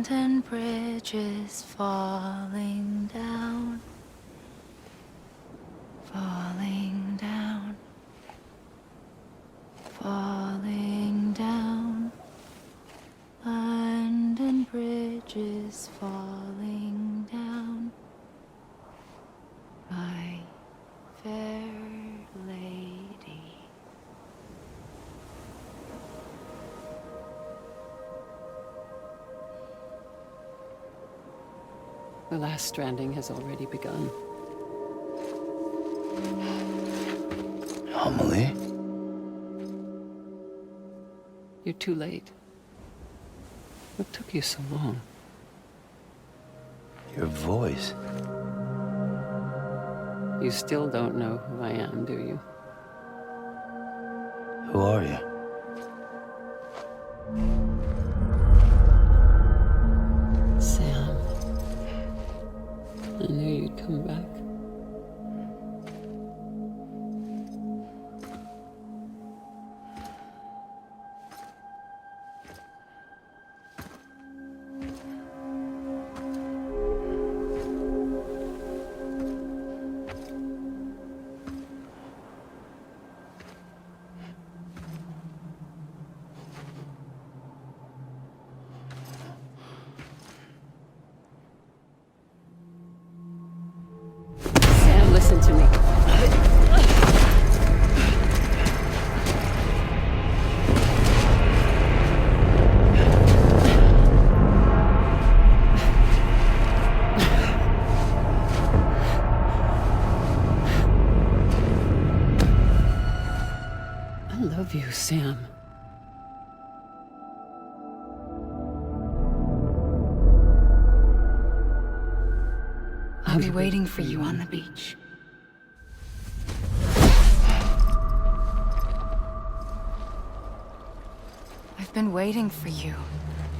Abandoned bridges falling down, falling down, falling down. London bridges falling down, my fair lady. The last stranding has already begun. Amelie? You're too late. What took you so long? Your voice. You still don't know who I am, do you? Who are you? Sam. I knew you'd come back. Sam, listen to me. I love you, Sam. I'll be waiting for you on the beach. I've been waiting for you,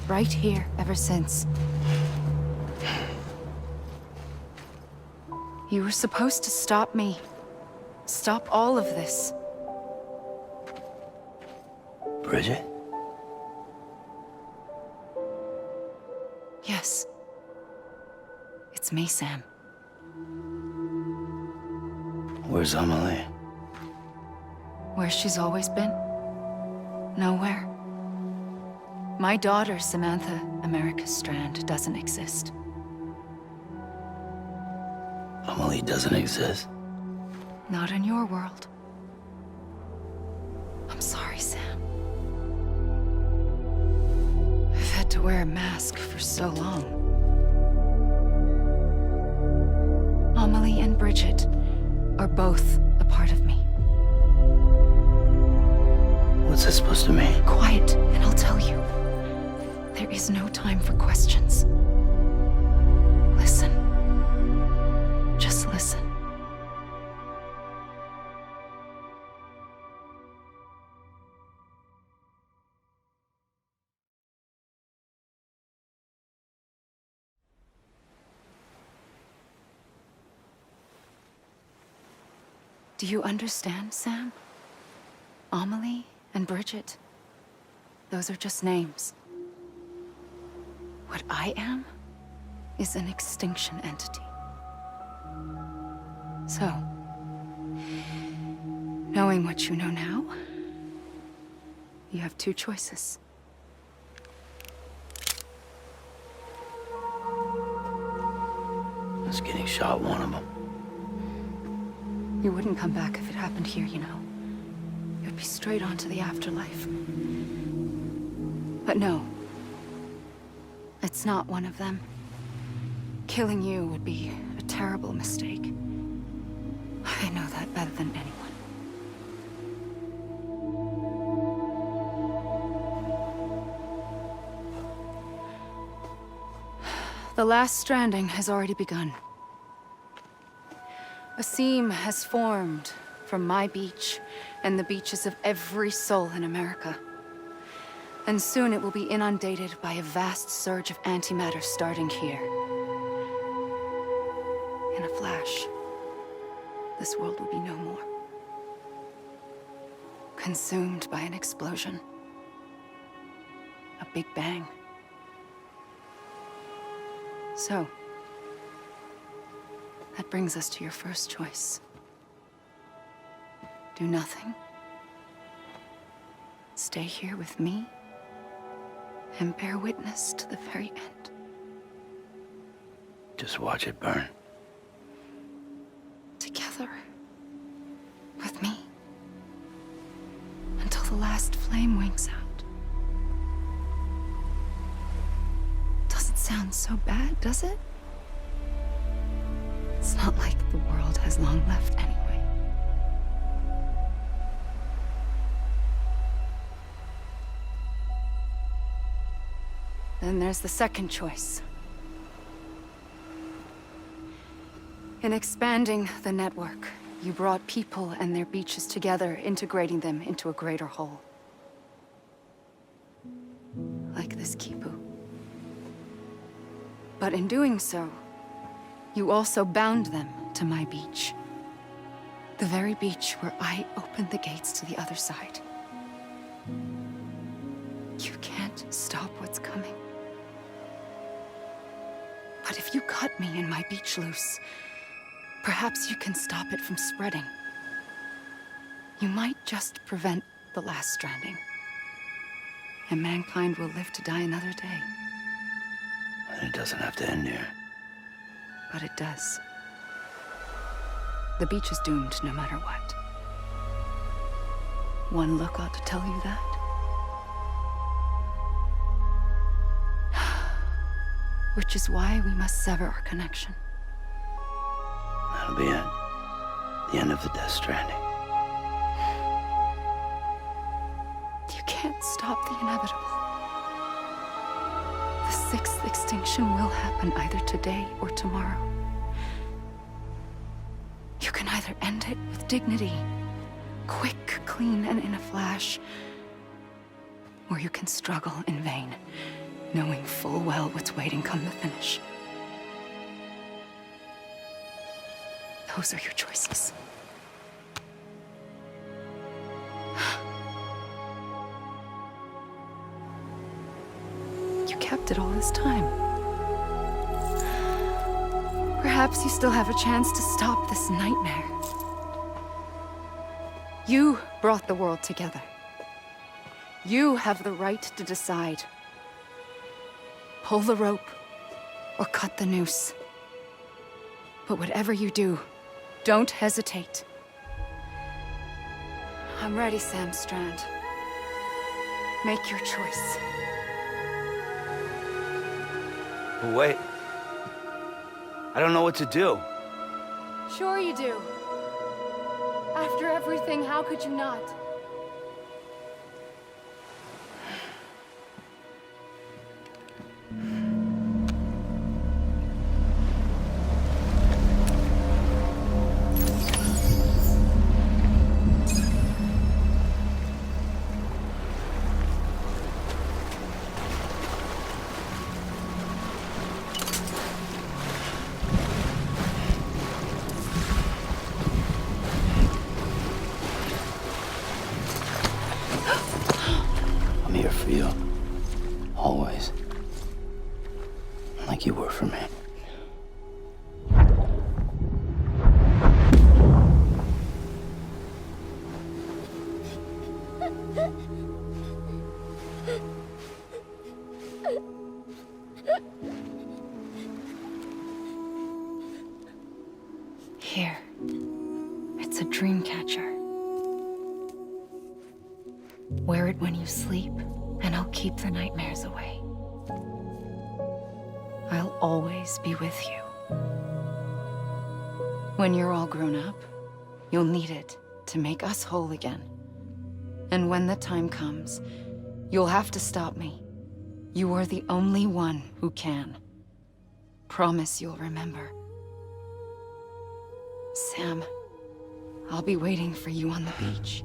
right here, ever since. You were supposed to stop me. Stop all of this. Bridget? Yes. It's me, Sam. Where's Amelie? Where she's always been. Nowhere. My daughter, Samantha America Strand, doesn't exist. Amelie doesn't exist. Not in your world. I'm sorry, Sam. I've had to wear a mask for so long. Amelie and Bridget are both a part of me. What's that supposed to mean? Quiet, and I'll tell you. There is no time for questions. Listen. Just listen. Do you understand, Sam? Amelie and Bridget, those are just names. What I am is an extinction entity. So, knowing what you know now, you have two choices. Is getting shot one of them? You wouldn't come back if it happened here, you know. You'd be straight on to the afterlife. But no. It's not one of them. Killing you would be a terrible mistake. I know that better than anyone. The last stranding has already begun. A seam has formed from my beach and the beaches of every soul in America. And soon it will be inundated by a vast surge of antimatter starting here. In a flash, this world will be no more. Consumed by an explosion. A big bang. So, that brings us to your first choice. Do nothing. Stay here with me and bear witness to the very end. Just watch it burn. Together. With me. Until the last flame winks out. Doesn't sound so bad, does it? It's not like the world has long left anyway. Then there's the second choice. In expanding the network, you brought people and their beaches together, integrating them into a greater whole. Like this Kipu. But in doing so, you also bound them to my beach. The very beach where I opened the gates to the other side. You can't stop what's coming. But if you cut me and my beach loose, perhaps you can stop it from spreading. You might just prevent the last stranding. And mankind will live to die another day. And it doesn't have to end here. But it does. The beach is doomed no matter what. One look ought to tell you that. Which is why we must sever our connection. That'll be it. The end of the Death Stranding. You can't stop the inevitable. The sixth extinction will happen either today or tomorrow. You can either end it with dignity, quick, clean, and in a flash, or you can struggle in vain, knowing full well what's waiting come the finish. Those are your choices. You kept it all this time. Perhaps you still have a chance to stop this nightmare. You brought the world together. You have the right to decide. Pull the rope or cut the noose. But whatever you do, don't hesitate. I'm ready, Sam Strand. Make your choice. But wait. I don't know what to do. Sure you do. After everything, how could you not? I'm here for you. Always. Like you were for me. Here. It's a dream catcher. Wear it when you sleep, and I'll keep the nightmares away. I'll always be with you. When you're all grown up, you'll need it to make us whole again. And when the time comes, you'll have to stop me. You are the only one who can. Promise you'll remember. Sam, I'll be waiting for you on the beach.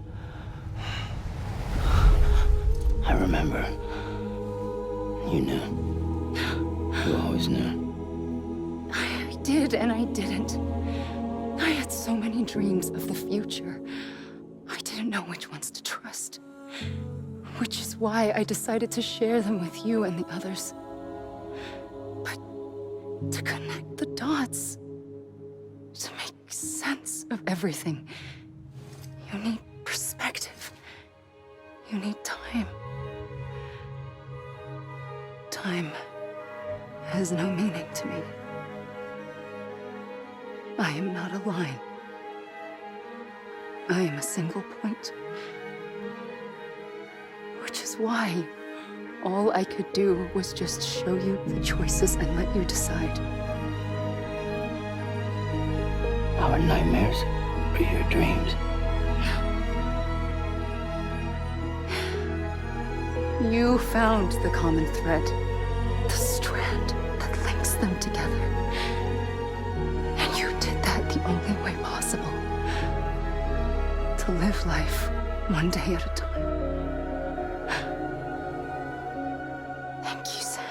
I remember. You knew. You always knew. I did and I didn't. I had so many dreams of the future. I didn't know which ones to trust. Which is why I decided to share them with you and the others. But to connect the dots, to make sense of everything. You need perspective. You need time. Time has no meaning to me. I am not a line. I am a single point. Which is why all I could do was just show you the choices and let you decide. Our nightmares are your dreams. You found the common thread, the strand that links them together. And you did that the only way possible. To live life one day at a time. Thank you, Sam.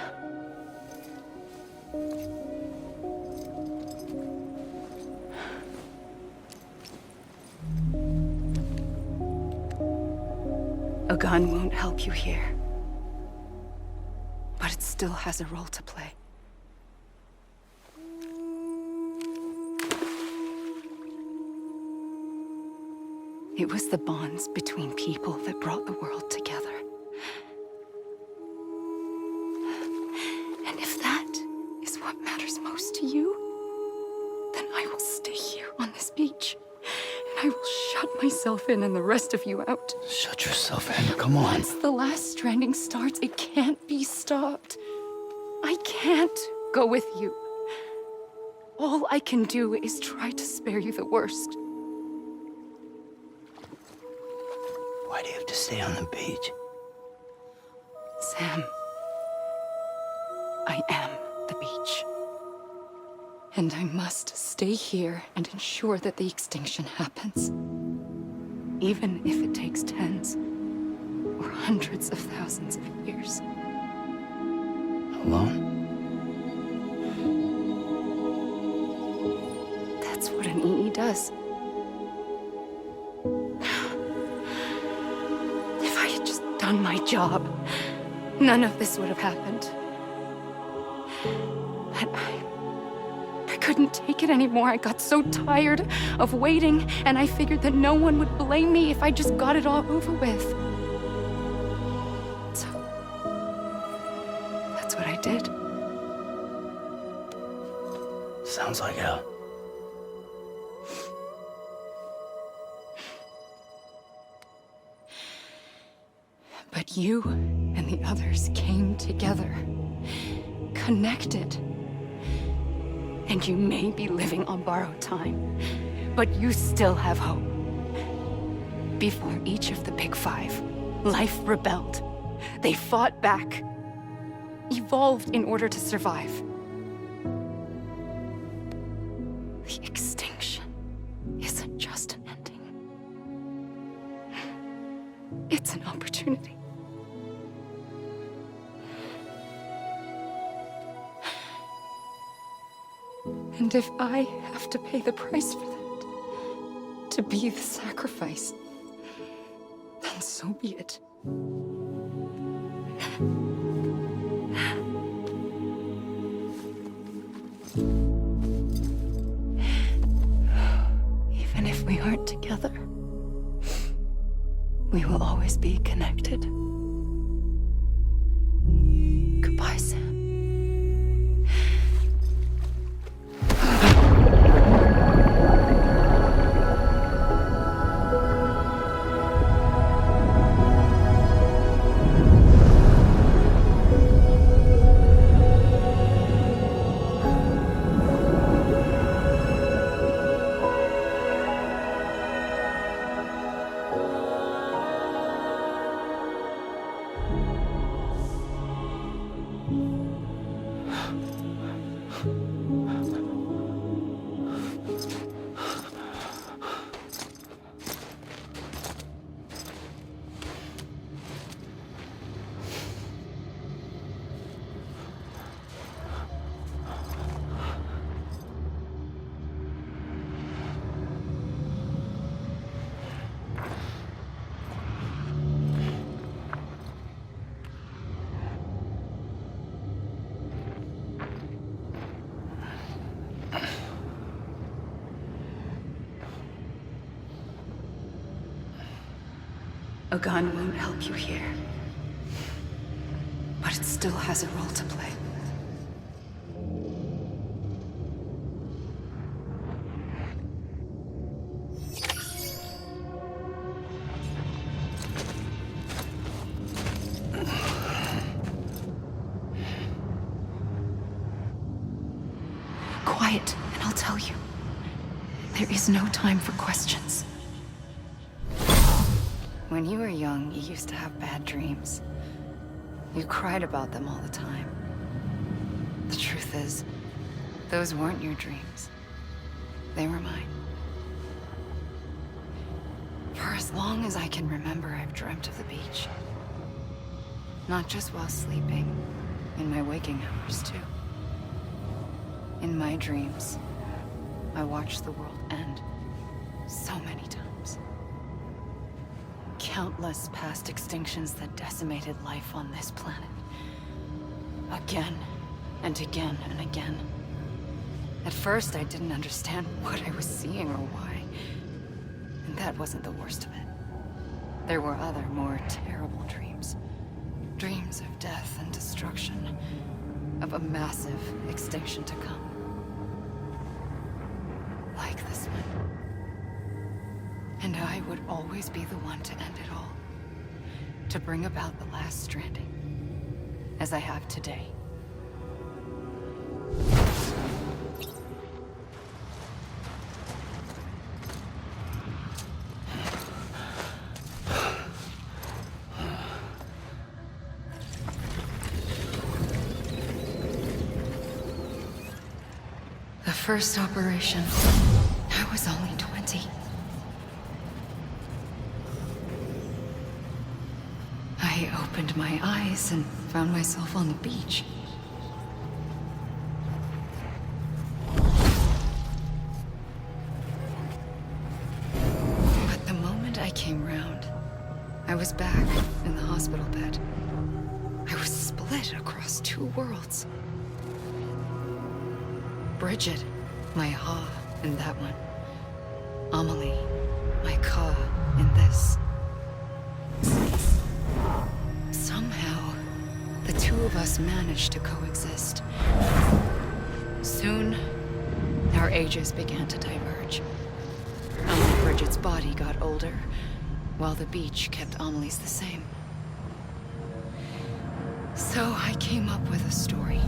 A gun won't help you here. But it still has a role to play. It was the bonds between people that brought the world together. And if that is what matters most to you, then I will stay here on this beach. And I will shut myself in and the rest of you out. Shut yourself in. Come on. Once the last stranding starts, it can't be stopped. I can't go with you. All I can do is try to spare you the worst. Why do you have to stay on the beach? Sam, I am the beach. And I must stay here and ensure that the extinction happens. Even if it takes tens or hundreds of thousands of years. Alone? That's what an EE does. If I had just done my job, none of this would have happened. But I couldn't take it anymore. I got so tired of waiting, and I figured that no one would blame me if I just got it all over with. So, that's what I did. Sounds like hell. But you and the others came together, connected. And you may be living on borrowed time, but you still have hope. Before each of the Big Five, life rebelled. They fought back, evolved in order to survive. The extinction isn't just an ending. It's an opportunity. And if I have to pay the price for that, to be the sacrifice, then so be it. Even if we aren't together, we will always be connected. Goodbye, Sam. A gun won't help you here. But it still has a role to play. Quiet, and I'll tell you. There is no time for questions. When you were young, you used to have bad dreams. You cried about them all the time. The truth is, those weren't your dreams. They were mine. For as long as I can remember, I've dreamt of the beach. Not just while sleeping, in my waking hours, too. In my dreams, I watched the world end so many times. Countless past extinctions that decimated life on this planet. Again, and again, and again. At first, I didn't understand what I was seeing or why. And that wasn't the worst of it. There were other, more terrible dreams. Dreams of death and destruction. Of a massive extinction to come. Like this one. And I would always be the one to end it all. To bring about the last stranding. As I have today. The first operation, I was only 20. I opened my eyes and found myself on the beach. But the moment I came round, I was back in the hospital bed. I was split across two worlds. Bridget, my Ha in that one. Amelie, my Ka in this. Somehow, the two of us managed to coexist. Soon, our ages began to diverge. Only Bridget's body got older, while the beach kept Amelie's the same. So I came up with a story.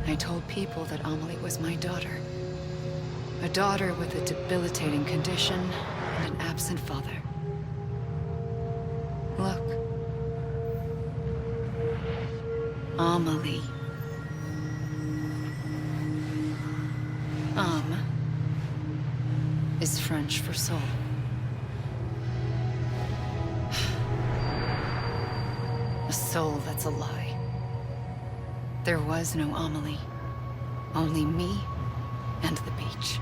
I told people that Amelie was my daughter. A daughter with a debilitating condition and an absent father. Look. Amelie. Âme is French for soul. A soul that's a lie. There was no Amelie. Only me and the beach.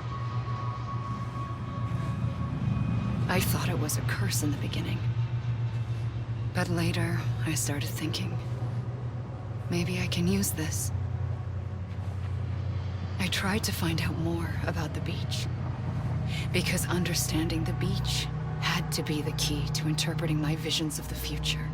I thought it was a curse in the beginning. But later, I started thinking, maybe I can use this. I tried to find out more about the beach. Because understanding the beach had to be the key to interpreting my visions of the future.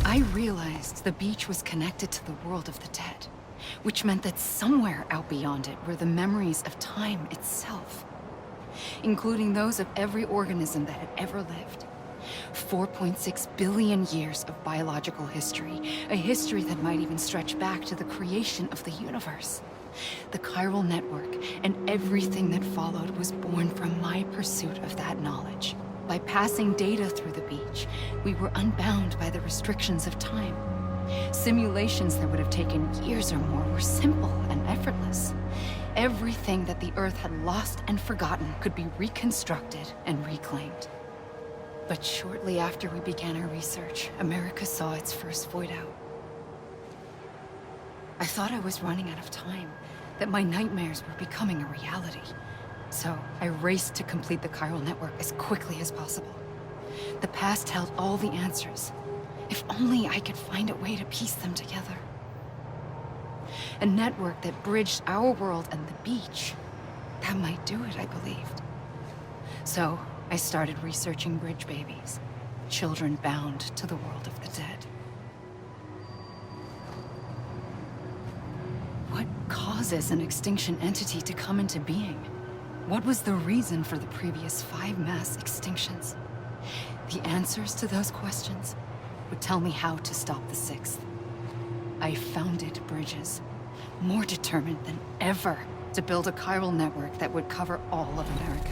I realized the beach was connected to the world of the dead, which meant that somewhere out beyond it were the memories of time itself, including those of every organism that had ever lived. 4.6 billion years of biological history, a history that might even stretch back to the creation of the universe. The chiral network and everything that followed was born from my pursuit of that knowledge. By passing data through the beach, we were unbound by the restrictions of time. Simulations that would have taken years or more were simple and effortless. Everything that the Earth had lost and forgotten could be reconstructed and reclaimed. But shortly after we began our research, America saw its first void out. I thought I was running out of time, that my nightmares were becoming a reality. So I raced to complete the chiral network as quickly as possible. The past held all the answers. If only I could find a way to piece them together. A network that bridged our world and the beach. That might do it, I believed. So I started researching bridge babies, children bound to the world of the dead. What causes an extinction entity to come into being? What was the reason for the previous 5 mass extinctions? The answers to those questions would tell me how to stop the 6th. I founded bridges, more determined than ever to build a chiral network that would cover all of America.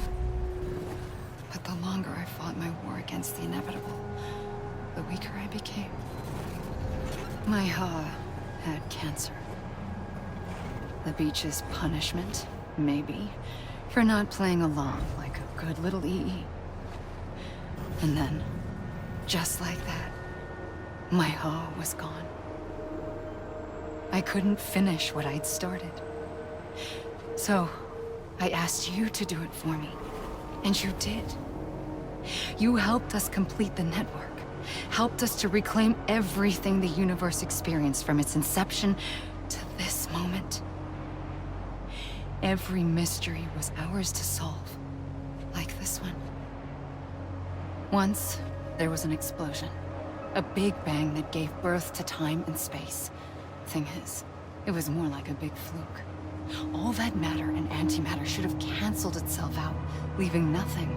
But the longer I fought my war against the inevitable, the weaker I became. My Ha had cancer. The beach's punishment, maybe, for not playing along like a good little EE. And then, just like that, my Ha was gone. I couldn't finish what I'd started. So, I asked you to do it for me, and you did. You helped us complete the network, helped us to reclaim everything the universe experienced from its inception to this moment. Every mystery was ours to solve, like this one. Once, there was an explosion. A big bang that gave birth to time and space. Thing is, it was more like a big fluke. All that matter and antimatter should have canceled itself out, leaving nothing.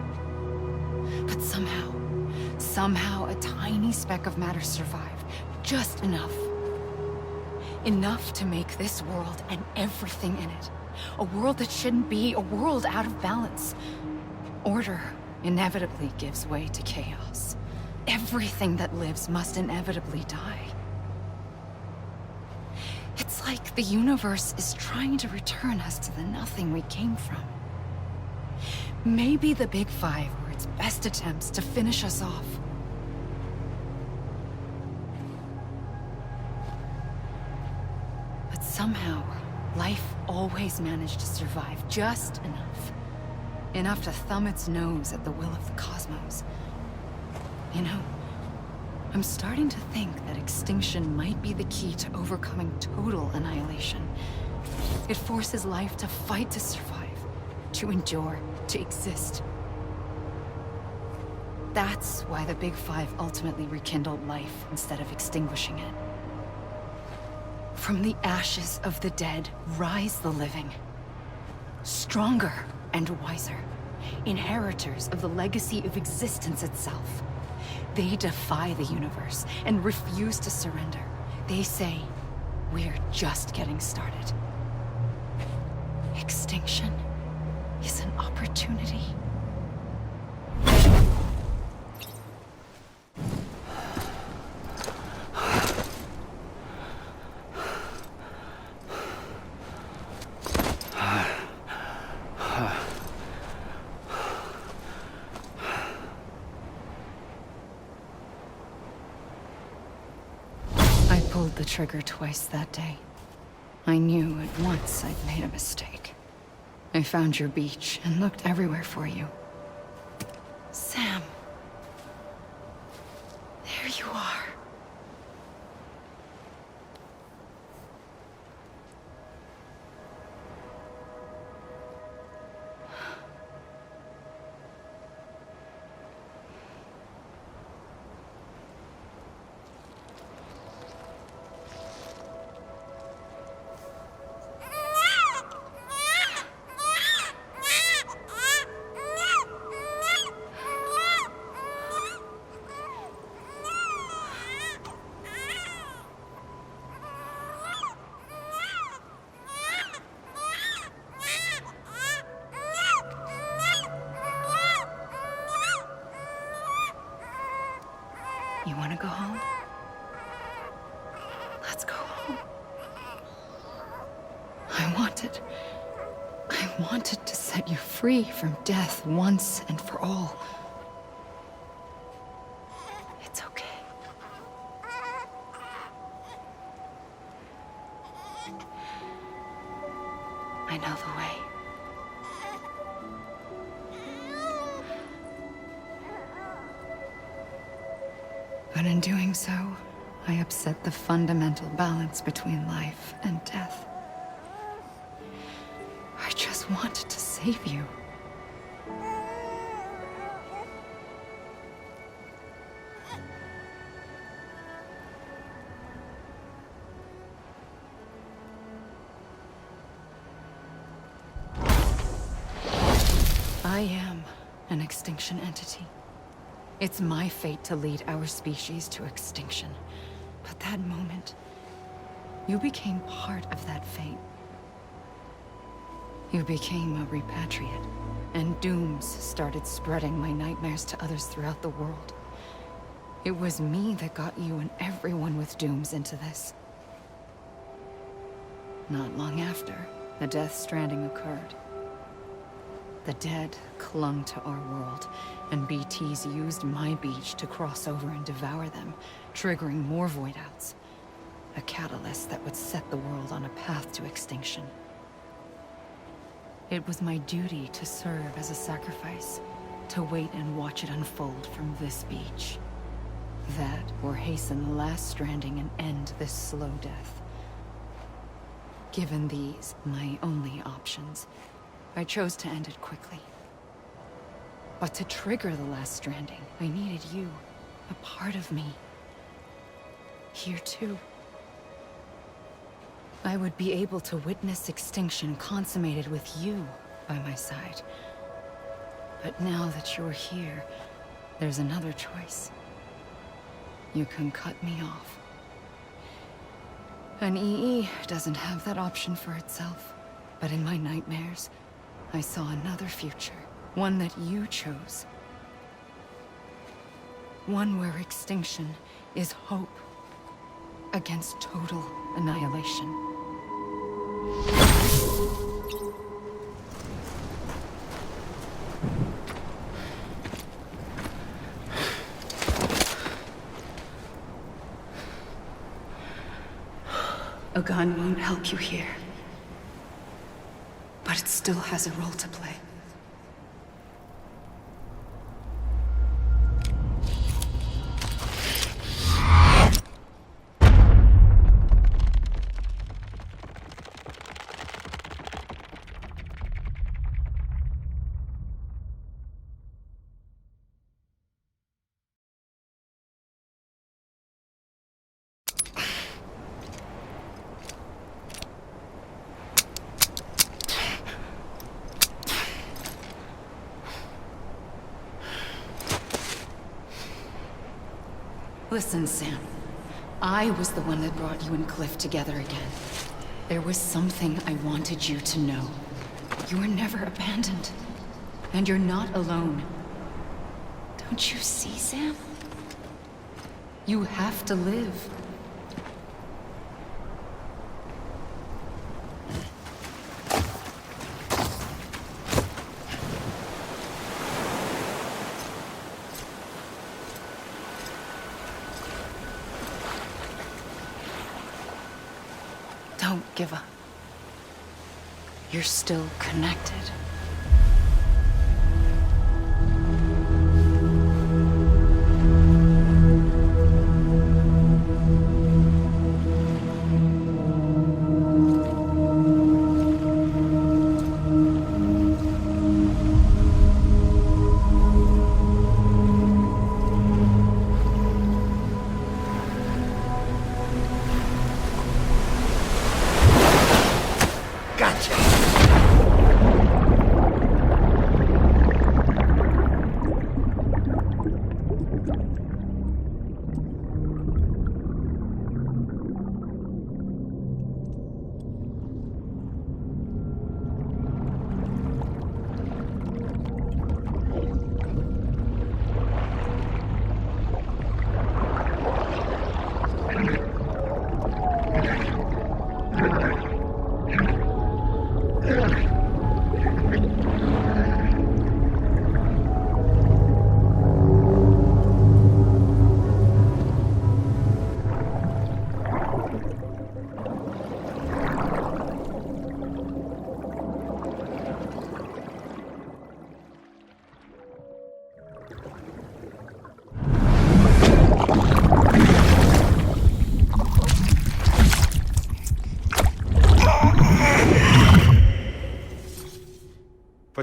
But somehow a tiny speck of matter survived. Just enough. Enough to make this world and everything in it. A world that shouldn't be, a world out of balance. Order inevitably gives way to chaos. Everything that lives must inevitably die. It's like the universe is trying to return us to the nothing we came from. Maybe the Big Five were its best attempts to finish us off. But somehow, life always managed to survive just enough. Enough to thumb its nose at the will of the cosmos. You know, I'm starting to think that extinction might be the key to overcoming total annihilation. It forces life to fight to survive, to endure, to exist. That's why the Big Five ultimately rekindled life instead of extinguishing it. From the ashes of the dead rise the living. Stronger and wiser. Inheritors of the legacy of existence itself. They defy the universe and refuse to surrender. They say, we're just getting started. Extinction is an opportunity. I pulled the trigger twice that day. I knew at once I'd made a mistake. I found your beach and looked everywhere for you. Sam. There you are. You want to go home? Let's go home. I wanted to set you free from death once and for all. It's okay. I know the way. But in doing so, I upset the fundamental balance between life and death. I just wanted to save you. I am an extinction entity. It's my fate to lead our species to extinction. But that moment, you became part of that fate. You became a repatriate, and dooms started spreading my nightmares to others throughout the world. It was me that got you and everyone with dooms into this. Not long after, the Death Stranding occurred. The dead clung to our world, and BTs used my beach to cross over and devour them, triggering more void outs. A catalyst that would set the world on a path to extinction. It was my duty to serve as a sacrifice, to wait and watch it unfold from this beach. That, or hasten the last stranding and end this slow death. Given these, my only options, I chose to end it quickly. But to trigger the last stranding, I needed you, a part of me. Here too. I would be able to witness extinction consummated with you by my side. But now that you're here, there's another choice. You can cut me off. An EE doesn't have that option for itself. But in my nightmares, I saw another future. One that you chose. One where extinction is hope against total annihilation. A gun won't help you here. But it still has a role to play. Listen, Sam. I was the one that brought you and Cliff together again. There was something I wanted you to know. You were never abandoned. And you're not alone. Don't you see, Sam? You have to live. Don't give up. You're still connected. Gotcha.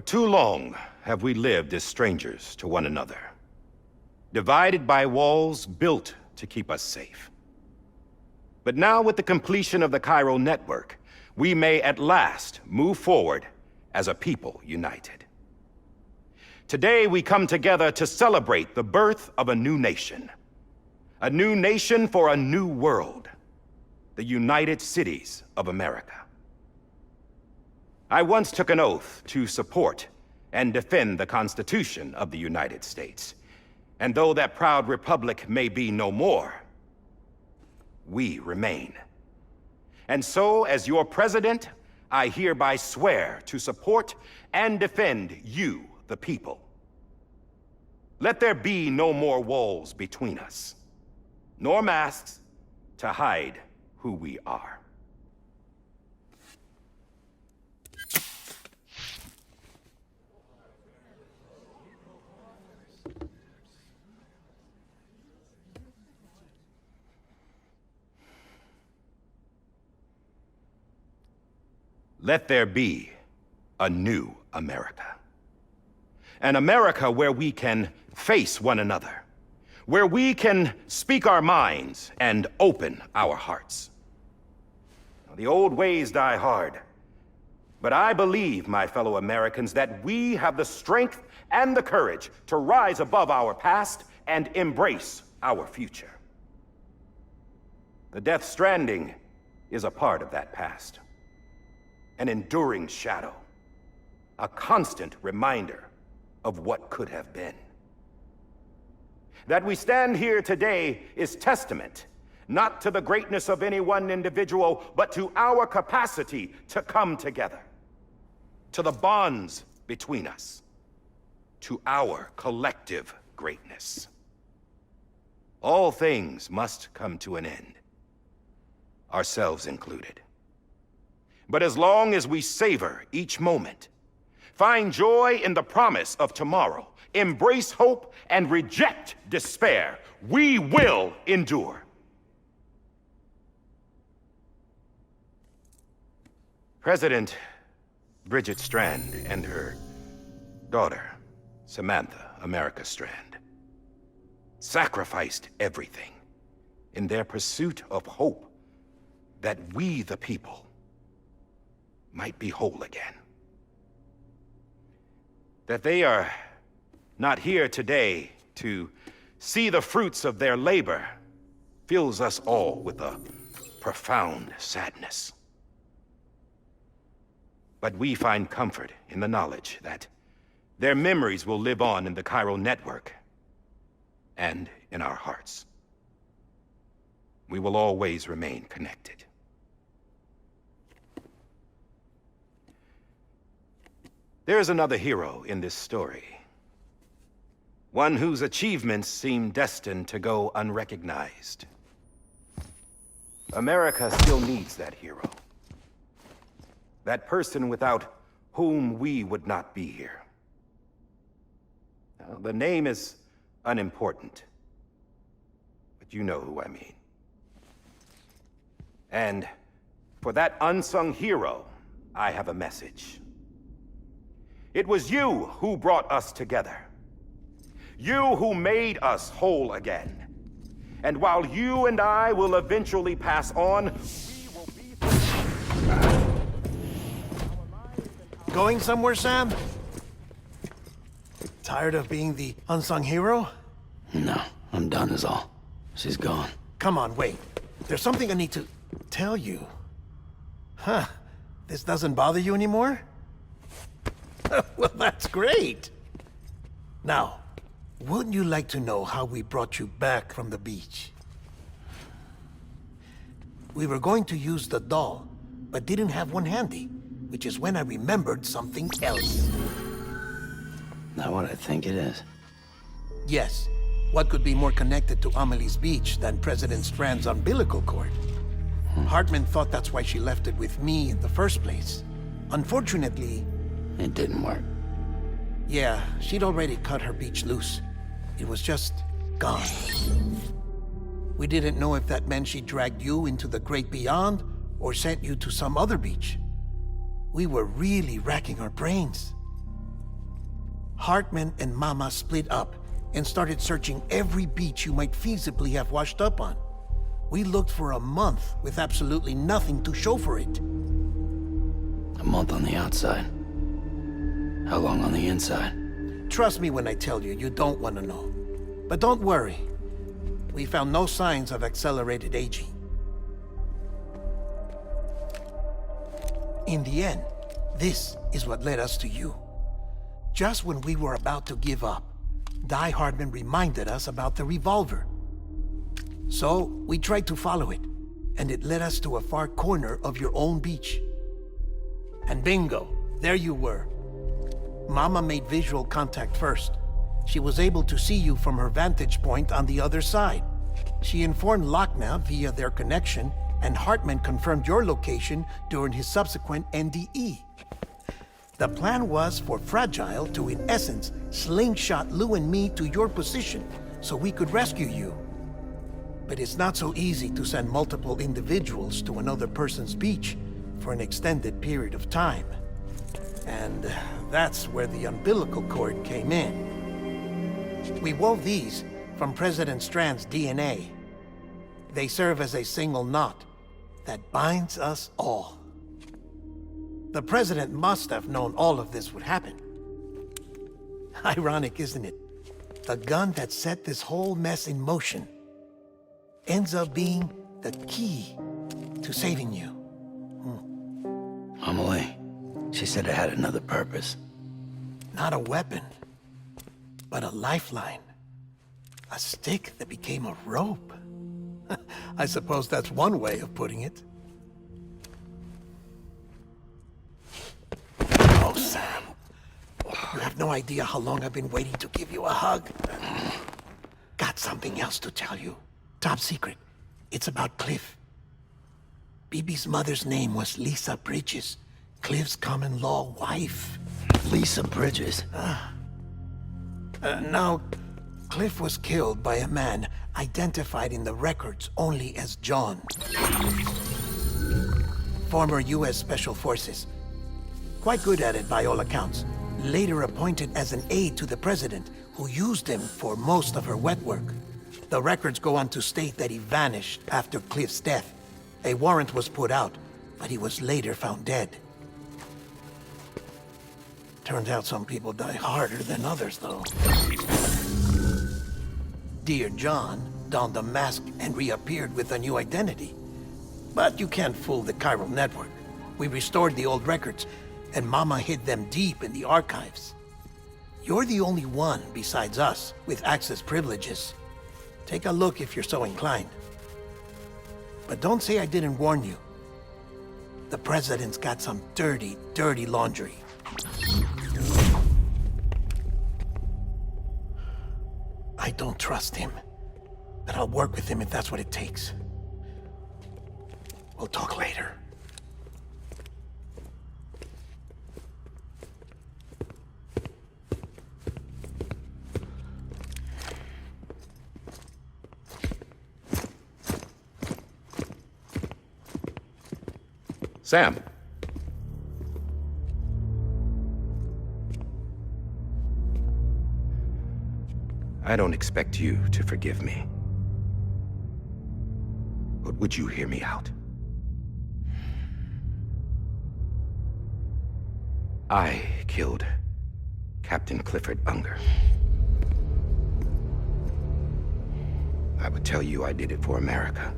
too long have we lived as strangers to one another, divided by walls built to keep us safe. But now, with the completion of the Chiral network, we may at last move forward as a people united. Today, we come together to celebrate the birth of a new nation. A new nation for a new world. The United Cities of America. I once took an oath to support and defend the Constitution of the United States. And though that proud republic may be no more, we remain. And so, as your president, I hereby swear to support and defend you, the people. Let there be no more walls between us, nor masks to hide who we are. Let there be a new America. An America where we can face one another, where we can speak our minds and open our hearts. The old ways die hard, but I believe, my fellow Americans, that we have the strength and the courage to rise above our past and embrace our future. The Death Stranding is a part of that past. An enduring shadow, a constant reminder of what could have been. That we stand here today is testament, not to the greatness of any one individual, but to our capacity to come together, to the bonds between us, to our collective greatness. All things must come to an end, ourselves included. But as long as we savor each moment, find joy in the promise of tomorrow, embrace hope, and reject despair, we will endure. President Bridget Strand and her daughter, Samantha America Strand, sacrificed everything in their pursuit of hope that we, the people, might be whole again. That they are not here today to see the fruits of their labor fills us all with a profound sadness. But we find comfort in the knowledge that their memories will live on in the Chiral network and in our hearts. We will always remain connected. There is another hero in this story. One whose achievements seem destined to go unrecognized. America still needs that hero. That person without whom we would not be here. Now, the name is unimportant, but you know who I mean. And for that unsung hero, I have a message. It was you who brought us together. You who made us whole again. And while you and I will eventually pass on, we will be... Going somewhere, Sam? Tired of being the unsung hero? No, I'm done is all. She's gone. Come on, wait. There's something I need to tell you. Huh. This doesn't bother you anymore? Well, that's great. Now, wouldn't you like to know how we brought you back from the beach? We were going to use the doll, but didn't have one handy, which is when I remembered something else. Not what I think it is. Yes. What could be more connected to Amelie's beach than President Strand's umbilical cord? Hartman thought that's why she left it with me in the first place. Unfortunately... It didn't work. Yeah, she'd already cut her beach loose. It was just gone. We didn't know if that meant she dragged you into the great beyond or sent you to some other beach. We were really racking our brains. Hartman and Mama split up and started searching every beach you might feasibly have washed up on. We looked for a month with absolutely nothing to show for it. A month on the outside. How long on the inside? Trust me when I tell you, you don't want to know. But don't worry. We found no signs of accelerated aging. In the end, this is what led us to you. Just when we were about to give up, Die Hardman reminded us about the revolver. So, we tried to follow it, and it led us to a far corner of your own beach. And bingo, there you were. Mama made visual contact first. She was able to see you from her vantage point on the other side. She informed Lochna via their connection, and Hartman confirmed your location during his subsequent NDE. The plan was for Fragile to, in essence, slingshot Lou and me to your position so we could rescue you. But it's not so easy to send multiple individuals to another person's beach for an extended period of time. And that's where the umbilical cord came in. We wove these from President Strand's DNA. They serve as a single knot that binds us all. The President must have known all of this would happen. Ironic, isn't it? The gun that set this whole mess in motion ends up being the key to saving you. Amelie, she said it had another purpose. Not a weapon, but a lifeline. A stick that became a rope. I suppose that's one way of putting it. Oh, Sam. You have no idea how long I've been waiting to give you a hug. Got something else to tell you. Top secret. It's about Cliff. Bibi's mother's name was Lisa Bridges, Cliff's common-law wife. Lisa Bridges? Now, Cliff was killed by a man identified in the records only as John. Former U.S. Special Forces. Quite good at it by all accounts. Later appointed as an aide to the president, who used him for most of her wet work. The records go on to state that he vanished after Cliff's death. A warrant was put out, but he was later found dead. Turns out some people die harder than others, though. Dear John donned a mask and reappeared with a new identity. But you can't fool the chiral network. We restored the old records, and Mama hid them deep in the archives. You're the only one, besides us, with access privileges. Take a look if you're so inclined. But don't say I didn't warn you. The President's got some dirty, dirty laundry. I don't trust him, but I'll work with him if that's what it takes. We'll talk later. Sam. I don't expect you to forgive me. But would you hear me out? I killed Captain Clifford Unger. I would tell you I did it for America.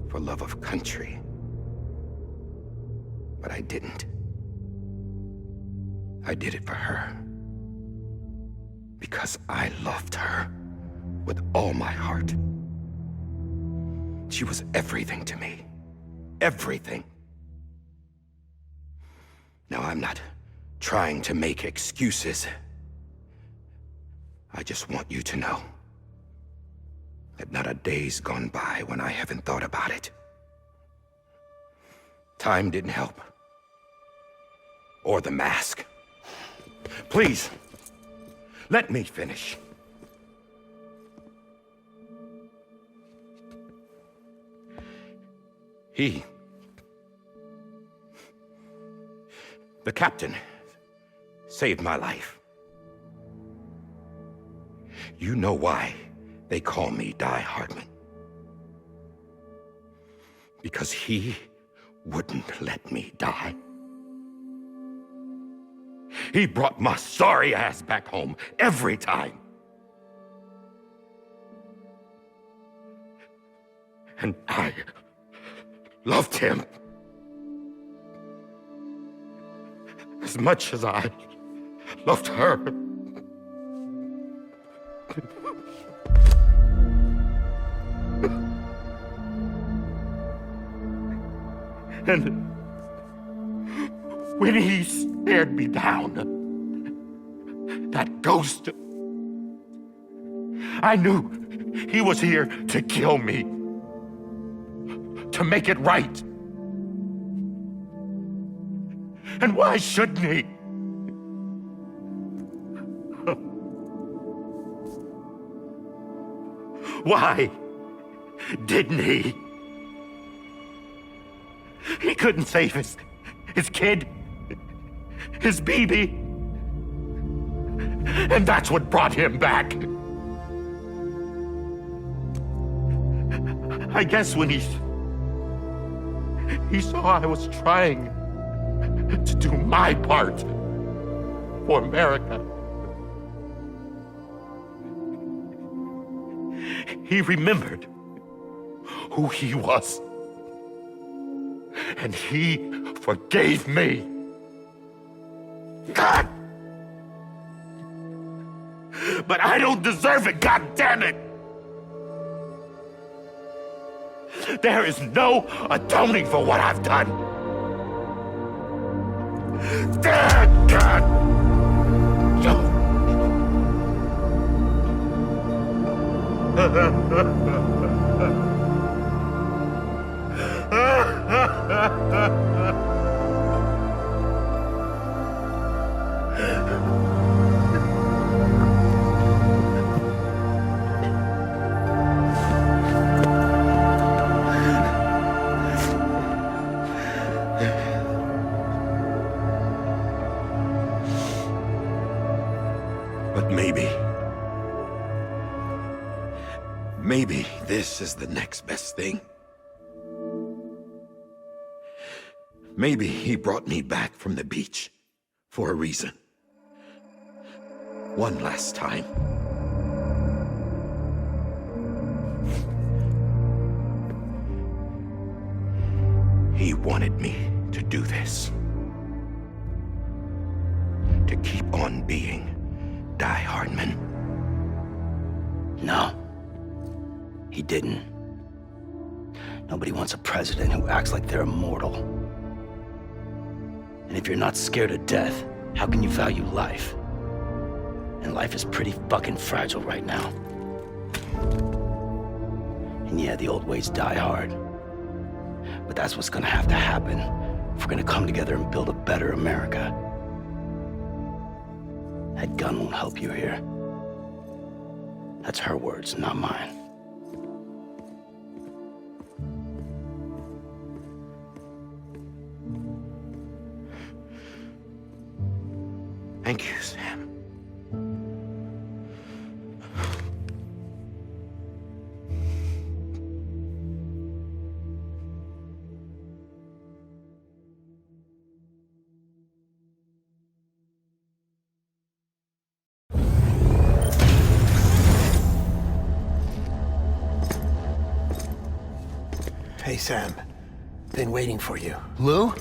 For love of country. But I didn't. I did it for her. Because I loved her with all my heart. She was everything to me. Everything. Now, I'm not trying to make excuses. I just want you to know that not a day's gone by when I haven't thought about it. Time didn't help. Or the mask. Please, let me finish. The captain saved my life. You know why they call me Die Hardman. Because he wouldn't let me die. He brought my sorry ass back home every time. And I loved him as much as I loved her. And when he stared me down, that ghost, I knew he was here to kill me, to make it right. And why shouldn't he? Why didn't he? He couldn't save his kid, his baby. And that's what brought him back. I guess when he saw I was trying to do my part for America, he remembered who he was. And he forgave me. God! But I don't deserve it, God damn it! There is no atoning for what I've done. God! But maybe this is the next best thing. Maybe he brought me back from the beach for a reason. One last time. He wanted me to do this. To keep on being Die Hardman. No, he didn't. Nobody wants a president who acts like they're immortal. And if you're not scared of death, how can you value life? And life is pretty fucking fragile right now. And yeah, the old ways die hard. But that's what's gonna have to happen if we're gonna come together and build a better America. That gun won't help you here. That's her words, not mine. Thank you, Sam. Hey, Sam. Been waiting for you. Lou?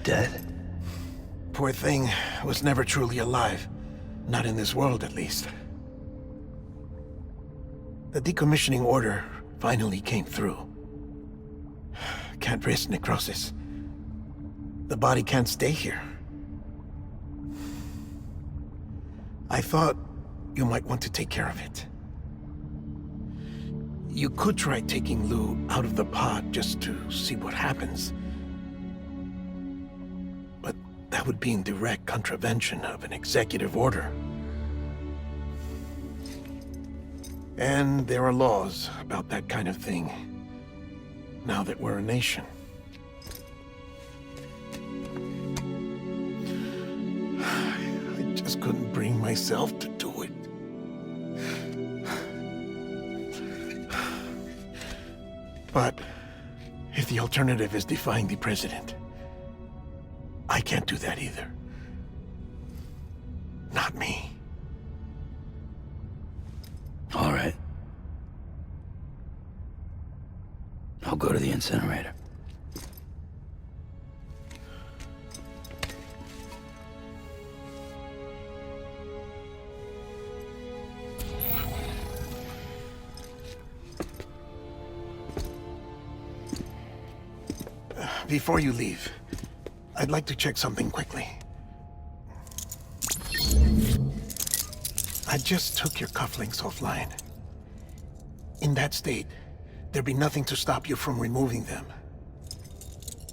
Dead? Poor thing was never truly alive. Not in this world, at least. The decommissioning order finally came through. Can't risk necrosis. The body can't stay here. I thought you might want to take care of it. You could try taking Lou out of the pod just to see what happens. But that would be in direct contravention of an executive order. And there are laws about that kind of thing, now that we're a nation. just couldn't bring myself to do it. But if the alternative is defying the president, I can't do that either. Not me. All right. I'll go to the incinerator. Before you leave, I'd like to check something quickly. I just took your cufflinks offline. In that state, there'd be nothing to stop you from removing them.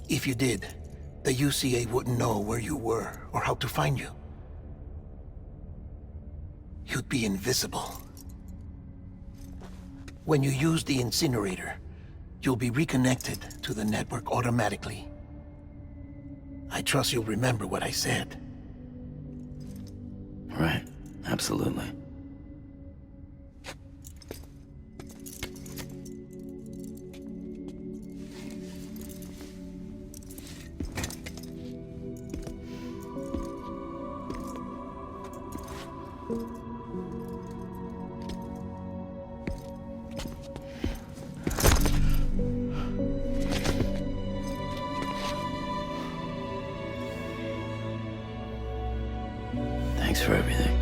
If you did, the UCA wouldn't know where you were or how to find you. You'd be invisible. When you use the incinerator, you'll be reconnected to the network automatically. I trust you'll remember what I said. Right. Absolutely. Thanks for everything.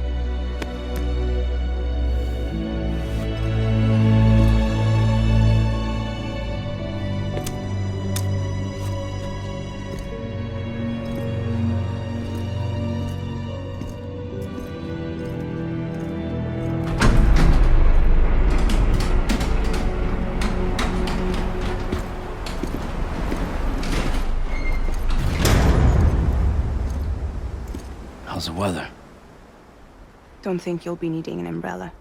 How's the weather? Don't think you'll be needing an umbrella.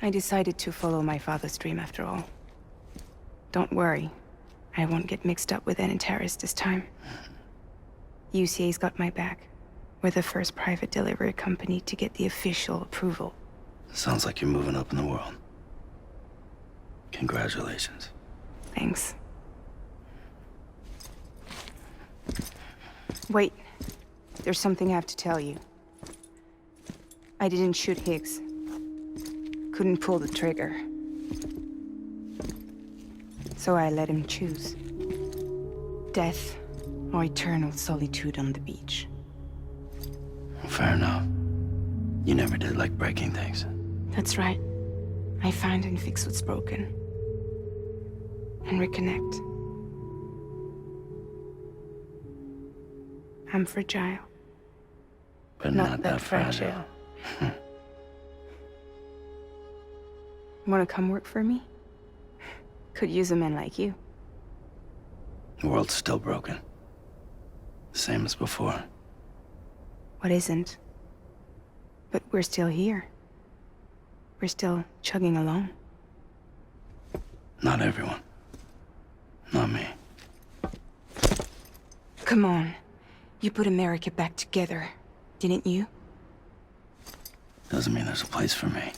I decided to follow my father's dream after all. Don't worry, I won't get mixed up with any terrorists this time. UCA's got my back. We're the first private delivery company to get the official approval. Sounds like you're moving up in the world. Congratulations. Thanks. Wait, there's something I have to tell you. I didn't shoot Higgs. Couldn't pull the trigger. So I let him choose. Death or eternal solitude on the beach. Fair enough. You never did like breaking things. That's right. I find and fix what's broken. And reconnect. I'm fragile. But not that fragile. Wanna come work for me? Could use a man like you. The world's still broken. Same as before. What isn't? But we're still here. We're still chugging along. Not everyone. Not me. Come on. You put America back together, didn't you? Doesn't mean there's a place for me.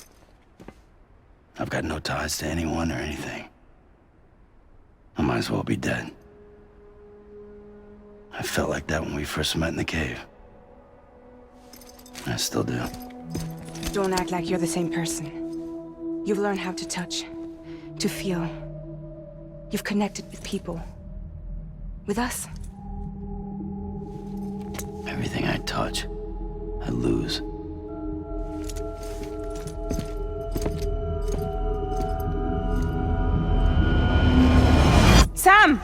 I've got no ties to anyone or anything. I might as well be dead. I felt like that when we first met in the cave. I still do. Don't act like you're the same person. You've learned how to touch, to feel. You've connected with people. With us. Everything I touch, I lose. Sam!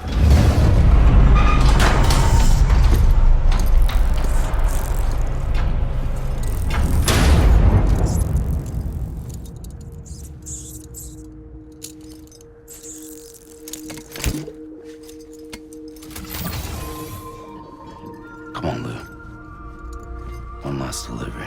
Come on, Lou. One last delivery.